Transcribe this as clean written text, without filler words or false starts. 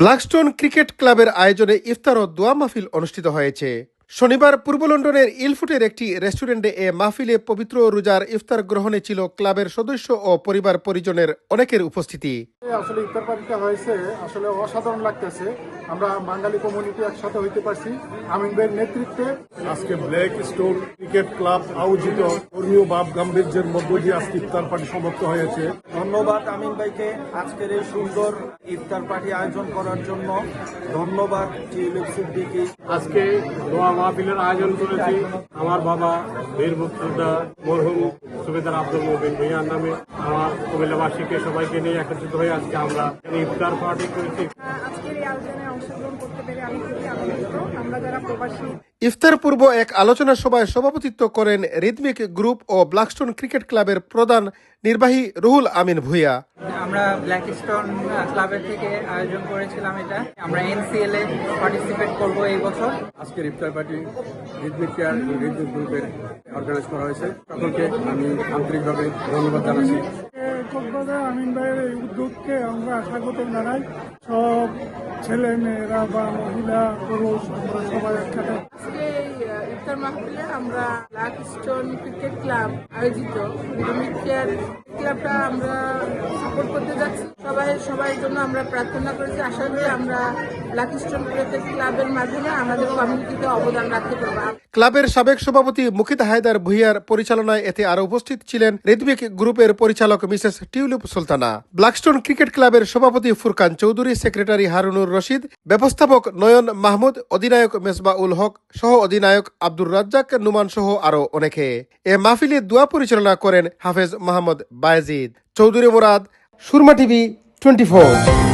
Blackstone cricket ক্লাবের আয়োজনে ইফতার ও দোয়া মাহফিল অনুষ্ঠিত হয়েছে। শনিবার পূর্ব লন্ডনের ইলফুটের একটি রেস্টুরেন্টে এ মাহফিলে পবিত্র রোজার ইফতার গ্রহণে ছিল ক্লাবের সদস্য ও পরিবার পরিজনের অনেকের উপস্থিতি। আসলে ইফতার পার্টিটা হয়েছে আসলে অসাধারণ লাগতেছে। আমরা বাঙালি কমিউনিটি একসাথে হইতে পারছি আমিন ভাইয়ের নেতৃত্বে। আজকে ব্ল্যাকস্টোন ক্রিকেট ক্লাব আয়োজিত ধর্মীয় ভাব গাম্ভীর্যের মধ্য দিয়ে আজকে ইফতার পার্টি সমাপ্ত হয়েছে। ধন্যবাদ আমিন ভাইকে আজকের এই সুন্দর ইফতার পার্টি আয়োজন করার জন্য। ধন্যবাদ টিউলিপ সিদ্দিকী। আজকে দোয়া মাহফিলের আয়োজন করেছি আমার বাবা বীর মুক্তিযোদ্ধা মরহুম সুবেদার আব্দুল মুবিন ভূঁইয়ার নামে। আমার কুমিল্লাবাসীকে সবাইকে নিয়ে একত্রিত হয়ে আজকে আমরা ইফতার পার্টি করেছি। আজকের এই আয়োজনে অংশগ্রহণ করতে পেরে আমি খুবই আনন্দিত। আমরা যারা প্রবাসী ইফতার পূর্ব এক আলোচনা সভায় সভাপতিত্ব করেন রিদমিক গ্রুপ ও ব্ল্যাকস্টোন ক্রিকেট ক্লাবের প্রধান নির্বাহী রুহুল আমিন ভূঁইয়া। আমরা ব্ল্যাকস্টোন ক্লাবের থেকে আয়োজন করেছিলাম এটা। আমরা এনসিএল এ পার্টিসিপেট করব এই বছর। আজকের ইফতার পার্টি রিদমিক কেয়ার রিদমিক গ্রুপের অর্গানাইজ করা হয়েছে। সকলকে আমি আন্তরিকভাবে ধন্যবাদ জানাচ্ছি। কক্সবাজার আমিন ভাইয়ের এই উদ্যোগকে আমরা স্বাগত জানাই। সব ছেলে মেয়েরা বা মহিলা পুরুষ আমরা সবাই একসাথে। আজকে এই ইফতার মাহফিলে আমরা ব্ল্যাকস্টোন ক্রিকেট ক্লাব আয়োজিত রিদমিক কেয়ার ক্লাবটা আমরা সাপোর্ট করতে যাচ্ছি। সবাই জন্য আমরা প্রার্থনা করেছি। আশা করি আমরা ব্ল্যাকস্টোন ক্রিকেট ক্লাবের মাধ্যমে আমাদের কমিউনিটিতে অবদান রাখতে পারবো। ক্লাবের সাবেক সভাপতি মুকিত হায়দার ভূঁইয়ার পরিচালনায় এতে আরো উপস্থিত ছিলেন রিদমিক গ্রুপের পরিচালক Mrs tulip Sultana, Blackstone cricket ক্লাবের সভাপতি ফুরকান চৌধুরী, সেক্রেটারি হারুনুর রশিদ, ব্যবস্থাপক নয়ন মাহমুদ, অধিনায়ক মেসবাউল হক সহ অধিনায়ক আব্দুর রাজ্জাক নুমান সহ আরো অনেকে। এ মাহফিলে দোয়া পরিচালনা করেন হাফেজ মোহাম্মদ বায়েজিদ। চৌধুরী মুরাদ, সুরমা টিভি 24।